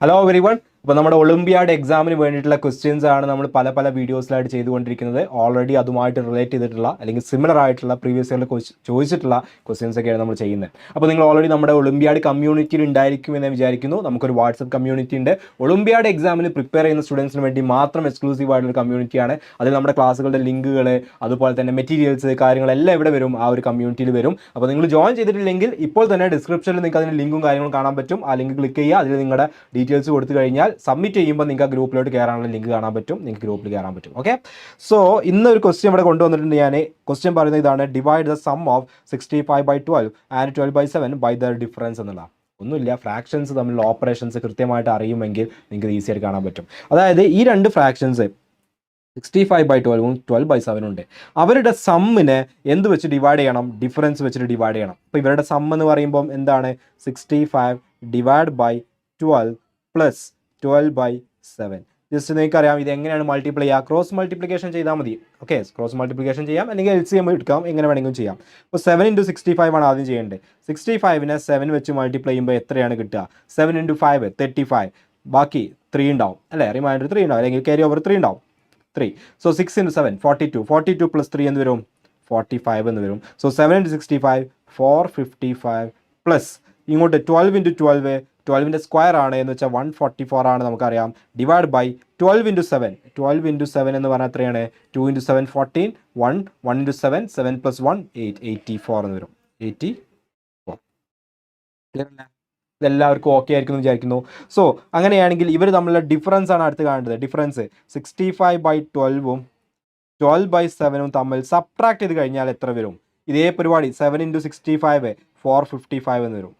Hello everyone. അപ്പോൾ നമ്മുടെ olympiad എക്സാമിന് വേണ്ടിയിട്ടുള്ള ക്വസ്റ്റ്യൻസ് ആണ് നമ്മൾ പല വീഡിയോസിലായിട്ട് ചെയ്തുകൊണ്ടിരിക്കുന്നത്. ഓൾറെഡി അതുമായിട്ട് റിലേറ്റ് ചെയ്തിട്ടുള്ള അല്ലെങ്കിൽ സിമിലർ ആയിട്ടുള്ള പ്രീവിയസ് ഇയറിൽ ചോദിച്ചിട്ടുള്ള ക്വസ്റ്റ്യൻസ് ഒക്കെയാണ് നമ്മൾ ചെയ്യുന്നത്. അപ്പോൾ നിങ്ങൾ ഓൾറെഡി നമ്മുടെ ഒളിമ്പിയാഡ് കമ്മ്യൂണിറ്റിയിൽ ഉണ്ടായിരിക്കും എന്ന് വിചാരിക്കുന്നു. നമുക്കൊരു വാട്സപ്പ് കമ്മ്യൂണിറ്റി ഉണ്ട്. ഒളിമ്പിയാഡ് എക്സാമിന് പ്രിപ്പയർ ചെയ്യുന്ന സ്റ്റുഡൻസിന് വേണ്ടി മാത്രം എക്സ്ക്ലൂസീവ് ആയിട്ടുള്ള കമ്മ്യൂണിറ്റിയാണ്. അതിൽ നമ്മുടെ ക്ലാസ്സുകളുടെ ലിങ്കുകൾ അതുപോലെ തന്നെ മെറ്റീരിയൽസ് കാര്യങ്ങളെല്ലാം ഇവിടെ വരും, ആ ഒരു കമ്മ്യൂണിറ്റിയിൽ വരും. അപ്പോൾ നിങ്ങൾ ജോയിൻ ചെയ്തിട്ടില്ലെങ്കിൽ ഇപ്പോൾ തന്നെ ഡിസ്ക്രിപ്ഷനിൽ നിങ്ങൾക്ക് അതിന് ലിങ്കും കാര്യങ്ങളും കാണാൻ പറ്റും. ആ ലിങ്ക് ക്ലിക്ക് ചെയ്യുക, അതിൽ നിങ്ങളുടെ ഡീറ്റെയിൽസ് കൊടുത്തു കഴിഞ്ഞാൽ സബ്മിറ്റ് ചെയ്യുമ്പോൾ നിങ്ങൾക്ക് ആ ഗ്രൂപ്പിലോട്ട് കയറാനുള്ള ലിങ്ക് കാണാൻ പറ്റും, നിങ്ങൾക്ക് ഗ്രൂപ്പിൽ കയറാൻ പറ്റും. ഓക്കെ, സോ ഇന്നൊരു ക്വസ്റ്റ്യൻ ഇവിടെ കൊണ്ടുവന്നിട്ടുണ്ട്. ഞാൻ ക്വസ്റ്റ്യൻ പറയുന്നത് ഇതാണ്: divide the sum of 65/12 and 12/7 by the difference എന്നുള്ള. ഒന്നുമില്ല, ഫ്രാക്ഷൻസ് തമ്മിലുള്ള ഓപ്പറേഷൻസ് കൃത്യമായിട്ട് അറിയുമെങ്കിൽ നിങ്ങൾക്ക് ഈസി ആയിട്ട് കാണാൻ പറ്റും. അതായത് ഈ രണ്ട് ഫ്രാക്ഷൻസ് 65/12 12/7 ഉണ്ട്. അവരുടെ സമ്മിനെ എന്ത് വെച്ച് ഡിവൈഡ് ചെയ്യണം? ഡിഫറൻസ് വെച്ചിട്ട് ഡിവൈഡ് ചെയ്യണം. അപ്പോൾ ഇവരുടെ സം എന്ന് പറയുമ്പോൾ എന്താണ്? 65 ഡിവൈഡ് ബൈ 12 പ്ലസ് 12/7. ജസ്റ്റ് നിങ്ങൾക്കറിയാം ഇത് എങ്ങനെയാണ് മൾട്ടിപ്ലൈ ചെയ്യുക. ക്രോസ് മൾട്ടിപ്ലിക്കേഷൻ ചെയ്താൽ മതി. ഓക്കെ, ക്രോസ് മൾട്ടിപ്ലിക്കേഷൻ ചെയ്യാം, അല്ലെങ്കിൽ LCM എടുക്കാം, എങ്ങനെ വേണമെങ്കിലും ചെയ്യാം. അപ്പോൾ 7 × 65 ആണ് ആദ്യം ചെയ്യേണ്ടത്. 65നെ 7 വെച്ച് മൾട്ടിപ്ലൈ ചെയ്യുമ്പോൾ എത്രയാണ് കിട്ടുക? 7 × 5 35, ബാക്കി 3 ഉണ്ടാവും അല്ലേ? റിമൈൻഡർ 3 ഉണ്ടാവും, അല്ലെങ്കിൽ ക്യാരി ഓവർ 3 ഉണ്ടാവും. 3. സോ 6 × 7 42, 42 പ്ലസ് 3 എന്ന് വരും? 45 എന്ന് വരും. സോ 7 × 65 455 പ്ലസ് ഇങ്ങോട്ട് 12 × 12 12ൻ്റെ സ്ക്വയർ ആണ് എന്ന് വെച്ചാൽ 144 ആണ് നമുക്കറിയാം. ഡിവൈഡ് ബൈ 12 × 7 12 × 7 എന്ന് പറഞ്ഞാൽ എത്രയാണ്? 2 × 7 14, 1 × 7 7 + 1 8 84 എന്ന് വരും. 84. ക്ലിയർ അല്ലേ? ഇതെല്ലാവർക്കും ഓക്കെ ആയിരിക്കും എന്ന് വിചാരിക്കുന്നു. സോ അങ്ങനെയാണെങ്കിൽ ഇവർ തമ്മിലുള്ള ഡിഫറൻസ് ആണ് അടുത്ത് കാണേണ്ടത്. ഡിഫറൻസ് 65/12 12/7 തമ്മിൽ സബ്ട്രാക്ട് ചെയ്ത് കഴിഞ്ഞാൽ എത്ര വരും? ഇതേ പരിപാടി 7 × 65 455 എന്ന് വരും.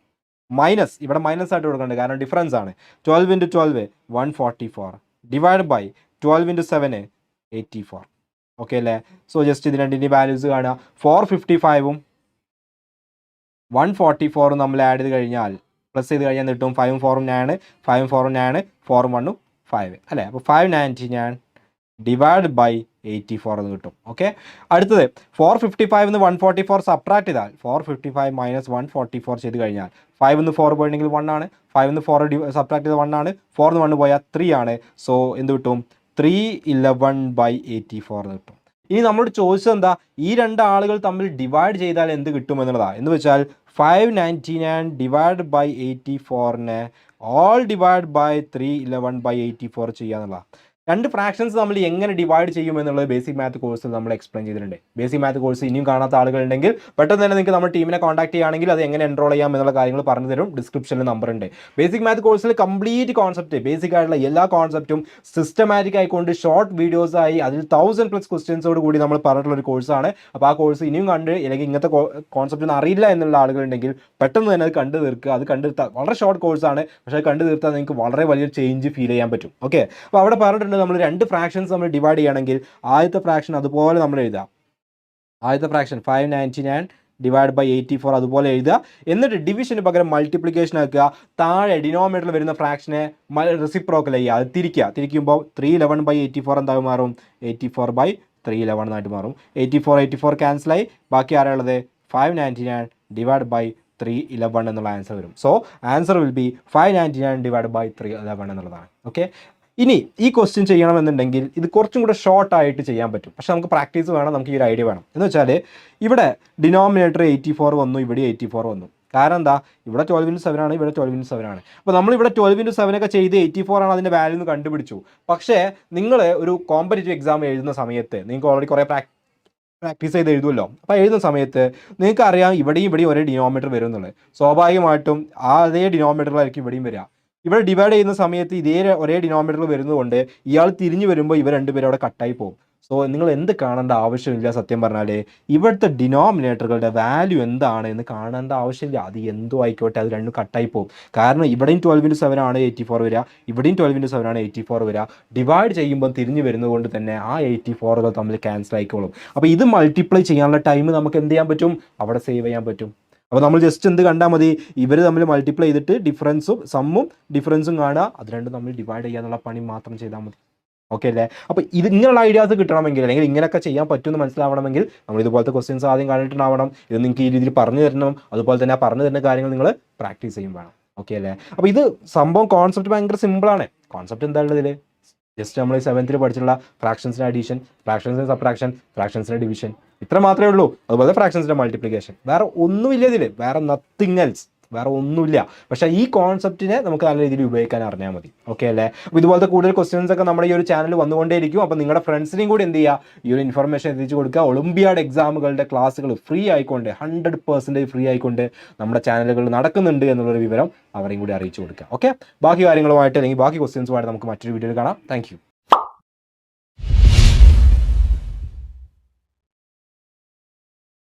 മൈനസ്, ഇവിടെ മൈനസ് ആയിട്ട് കൊടുക്കേണ്ടത് കാരണം ഡിഫറൻസ് ആണ്. 12 × 12 144 ഡിവൈഡ് ബൈ 12 × 7 84. ഓക്കെ അല്ലേ? സോ ജസ്റ്റ് ഇത് രണ്ടിൻ്റെ വാല്യൂസ് കാണുക. 455ഉം 144ഉം നമ്മൾ ആഡ് ചെയ്ത് കഴിഞ്ഞാൽ പ്ലസ് ചെയ്ത് കഴിഞ്ഞാൽ കിട്ടും 5 × 4 9, 5 × 4 9, 4 × 1 5 അല്ലേ? അപ്പോൾ 599 ഡിവൈഡ് ബൈ 84 എന്ന് കിട്ടും. ഓക്കെ, അടുത്തത് 455 എന്ന് 144 സബ്ട്രാക്ട് ചെയ്താൽ 455 - 144 ചെയ്ത് കഴിഞ്ഞാൽ 5 ന്ന് 4 പോയിട്ടുണ്ടെങ്കിൽ 1 ആണ്. 5 ന്ന് 4 സബ്ട്രാക്ട് ചെയ്ത് 1 ആണ്. 4 ന്ന് 1 പോയാൽ 3 ആണ്. സോ എന്ത് കിട്ടും? 311/84 എന്ന് കിട്ടും. ഇനി നമ്മളോട് ചോദിച്ചത് എന്താ? ഈ രണ്ട് ആളുകൾ തമ്മിൽ ഡിവൈഡ് ചെയ്താൽ എന്ത് കിട്ടും എന്നുള്ളതാണ്. എന്ന് വെച്ചാൽ 599 ഡിവൈഡ് ബൈ 84നെ ഓൾ ഡിവൈഡ് ബൈ 311/84 ചെയ്യാന്നുള്ളതാണ്. രണ്ട് ഫ്രാക്ഷൻസ് നമ്മൾ എങ്ങനെ ഡിവൈഡ് ചെയ്യും എന്നുള്ളത് ബേസിക് മാത്ത് കോഴ്സിൽ നമ്മൾ എക്സ്പ്ലെയിൻ ചെയ്തിട്ടുണ്ട്. ബേസിക് മാത്ത് കോഴ്സ് ഇനിയും കാണാത്ത ആളുകളുണ്ടെങ്കിൽ പെട്ടെന്ന് തന്നെ നിങ്ങൾക്ക് നമ്മുടെ ടീമിനെ കോൺടാക്ട് ചെയ്യുകയാണെങ്കിൽ അത് എങ്ങനെ എൻറോൾ ചെയ്യാം എന്നുള്ള കാര്യങ്ങൾ പറഞ്ഞു തരും. ഡിസ്ക്രിപ്ഷനിൽ നമ്പർ ഉണ്ട്. ബേസിക് മാത്ത് കോഴ്സിൽ കംപ്ലീറ്റ് കോൺസെപ്റ്റ്, ബേസിക് ആയിട്ടുള്ള എല്ലാ കോൺസെപ്റ്റും സിസ്റ്റമാറ്റിക് ആയിക്കൊണ്ട് ഷോർട്ട് വീഡിയോസ് ആയി അതിൽ 1000+ ക്വസ്റ്റ്യൻസോട് കൂടി നമ്മൾ പറഞ്ഞിട്ടുള്ള ഒരു കോഴ്സാണ്. അപ്പോൾ ആ കോഴ്സ് ഇനിയും കണ്ട് അല്ലെങ്കിൽ ഇങ്ങനത്തെ കോൺസെപ്റ്റ് ഒന്നും അറിയില്ല എന്നുള്ള ആളുകളുണ്ടെങ്കിൽ പെട്ടെന്ന് തന്നെ അത് കണ്ടു തീർക്കുക. അത് കണ്ടു തീർത്താൽ വളരെ ഷോർട്ട് കോഴ്സാണ്, പക്ഷേ കണ്ടു തീർത്താൽ നിങ്ങൾക്ക് വളരെ വലിയ ചേഞ്ച് ഫീൽ ചെയ്യാൻ പറ്റും. ഓക്കെ, അപ്പോൾ അവിടെ പറഞ്ഞിട്ടുണ്ട് നമ്മൾ രണ്ട് ഫ്രാക്ഷൻസ് നമ്മൾ ഡിവൈഡ് ചെയ്യണമെങ്കിൽ ആദ്യത്തെ ഫ്രാക്ഷൻ അതുപോലെ നമ്മൾ എഴുതാം. ആദ്യത്തെ ഫ്രാക്ഷൻ 599 ഡിവൈഡ് ബൈ 84 അതുപോലെ എഴുതുക. എന്നിട്ട് ഡിവിഷന് പകരം മൾട്ടിപ്ലിക്കേഷൻ ആക്കുക. താഴെ ഡിനോമിനേറ്ററിൽ വരുന്ന ഫ്രാക്ഷനെ റെസിപ്രോക്കൽ ചെയ്യുക, അത് തിരിക്കുമ്പോൾ 311/84 എന്തായി മാറും? 84/311 എന്നായിട്ട് മാറും. 84 ക്യാൻസലായി, ബാക്കി ആരാളുള്ളത്? 599 ഡിവൈഡ് ബൈ 311 എന്നുള്ള ആൻസർ വരും. So answer will be 599 divide by 311 എന്നുള്ളതാണ്. ഓക്കെ, ഇനി ഈ ക്വസ്റ്റ്യൻ ചെയ്യണമെന്നുണ്ടെങ്കിൽ ഇത് കുറച്ചും കൂടെ ഷോർട്ട് ആയിട്ട് ചെയ്യാൻ പറ്റും. പക്ഷേ നമുക്ക് പ്രാക്ടീസ് വേണം, നമുക്ക് ഈ ഒരു ഐഡിയ വേണം. എന്ന് വെച്ചാൽ ഇവിടെ ഡിനോമിനേറ്റർ 84 വന്നു, ഇവിടെ 84 വന്നു. കാരണം എന്താ? ഇവിടെ 12 × 7 ആണ്, ഇവിടെ 12 × 7 ആണ്. അപ്പോൾ നമ്മളിവിടെ 12 × 7 ഒക്കെ ചെയ്ത് 84 ആണ് അതിൻ്റെ വാല്യൂ എന്ന് കണ്ടുപിടിച്ചു. പക്ഷേ നിങ്ങൾ ഒരു കോമ്പറ്റേറ്റീവ് എക്സാം എഴുതുന്ന സമയത്ത് നിങ്ങൾക്ക് ഓൾറെഡി കുറേ പ്രാക്ടീസ് ചെയ്ത് എഴുതുമല്ലോ. അപ്പോൾ എഴുതുന്ന സമയത്ത് നിങ്ങൾക്ക് അറിയാം ഇവിടെയും ഒരേ ഡിനോമിനേറ്റർ വരും എന്നുള്ളത്. സ്വാഭാവികമായിട്ടും അതേ ഡിനോമിനേറ്ററിലായിരിക്കും ഇവിടെയും വരിക. ഇവിടെ ഡിവൈഡ് ചെയ്യുന്ന സമയത്ത് ഒരേ ഡിനോമിനേറ്റർ വരുന്നതുകൊണ്ട് ഇയാൾ തിരിഞ്ഞു വരുമ്പോൾ ഇവർ രണ്ടുപേരും അവിടെ കട്ടായി പോകും. സോ നിങ്ങൾ എന്ത് കാണേണ്ട ആവശ്യമില്ല. സത്യം പറഞ്ഞാൽ ഇവിടുത്തെ ഡിനോമിനേറ്ററുകളുടെ വാല്യൂ എന്താണ് എന്ന് കാണേണ്ട ആവശ്യമില്ല. അത് എന്തോ ആയിക്കോട്ടെ, അത് രണ്ടും കട്ടായി പോകും. കാരണം ഇവിടെയും 12 × 7 ആണ് 84 വരിക, ഇവിടെയും 12 × 7 ആണ് 84 വരിക. ഡിവൈഡ് ചെയ്യുമ്പോൾ തിരിഞ്ഞു വരുന്നതുകൊണ്ട് തന്നെ ആ 84കൾ തമ്മിൽ ക്യാൻസൽ ആയിക്കോളും. അപ്പോൾ ഇത് മൾട്ടിപ്ലൈ ചെയ്യാനുള്ള ടൈം നമുക്ക് എന്ത് ചെയ്യാൻ പറ്റും? അവിടെ സേവ് ചെയ്യാൻ പറ്റും. അപ്പോൾ നമ്മൾ ജസ്റ്റ് എന്ത് കണ്ടാൽ മതി? ഇവർ തമ്മിൽ മൾട്ടിപ്ലൈ ചെയ്തിട്ട് സമ്മും ഡിഫറൻസും കാണുക, അത് രണ്ടും തമ്മിൽ ഡിവൈഡ് ചെയ്യാനുള്ള പണി മാത്രം ചെയ്താൽ മതി. ഓക്കെ അല്ലേ? അപ്പോൾ ഇത് ഇങ്ങനെയുള്ള ഐഡിയാസ് കിട്ടണമെങ്കിൽ അല്ലെങ്കിൽ ഇങ്ങനെയൊക്കെ ചെയ്യാൻ പറ്റുമെന്ന് മനസ്സിലാവണമെങ്കിൽ നമ്മൾ ഇതുപോലത്തെ ക്വസ്റ്റ്യൻസ് ആദ്യം കണ്ടിട്ടുണ്ടാവണം. ഇത് നിങ്ങൾക്ക് ഈ രീതിയിൽ പറഞ്ഞു തരണം. അതുപോലെ തന്നെ പറഞ്ഞു തരുന്ന കാര്യങ്ങൾ നിങ്ങൾ പ്രാക്ടീസ് ചെയ്യും വേണം. ഓക്കെ അല്ലേ? അപ്പോൾ ഇത് സംഭവം കോൺസെപ്റ്റ് ഭയങ്കര സിമ്പിളാണ്. കോൺസെപ്റ്റ് എന്താ ഉള്ളതിൽ? ജസ്റ്റ് നമ്മൾ 7th പഠിച്ചിട്ടുള്ള ഫ്രാക്ഷൻസിൻ്റെ അഡീഷൻ, ഫ്രാക്ഷൻസിൻ്റെ സബ്ട്രാക്ഷൻ, ഫ്രാക്ഷൻസിൻ്റെ ഡിവിഷൻ, ഇത്ര മാത്രമേ ഉള്ളൂ. അതുപോലെ ഫ്രാക്ഷൻസിൻ്റെ മൾട്ടിപ്ലിക്കേഷൻ, വേറെ ഒന്നുമില്ല ഇതിൽ, വേറെ നത്തിങ് എൽസ്, വേറെ ഒന്നുമില്ല. പക്ഷേ ഈ കോൺസെപ്റ്റിനെ നമുക്ക് നല്ല രീതിയിൽ ഉപയോഗിക്കാൻ അറിഞ്ഞാൽ മതി. ഓക്കെ അല്ലേ? അപ്പോൾ ഇതുപോലത്തെ കൂടുതൽ ക്വസ്റ്റ്യൻസ് ഒക്കെ നമ്മുടെ ഈ ഒരു ചാനൽ വന്നുകൊണ്ടേയിരിക്കും. അപ്പോൾ നിങ്ങളുടെ ഫ്രണ്ട്സിനെയും കൂടി എന്ത് ചെയ്യുക, ഈ ഒരു ഇൻഫർമേഷൻ എത്തിച്ചു കൊടുക്കുക. ഒളിമ്പിയാഡ് എക്സാമുകളുടെ ക്ലാസ്സുകൾ ഫ്രീ ആയിക്കൊണ്ട് 100% ഫ്രീ ആയിക്കൊണ്ട് നമ്മുടെ ചാനലുകൾ നടക്കുന്നുണ്ട് എന്നുള്ളൊരു വിവരം അവരെയും കൂടി അറിയിച്ചു കൊടുക്കുക. ഓക്കെ, ബാക്കി കാര്യങ്ങളുമായിട്ട് അല്ലെങ്കിൽ ബാക്കി ക്വസ്റ്റ്യൻസുമായിട്ട് നമുക്ക് മറ്റൊരു വീഡിയോയിൽ കാണാം. താങ്ക്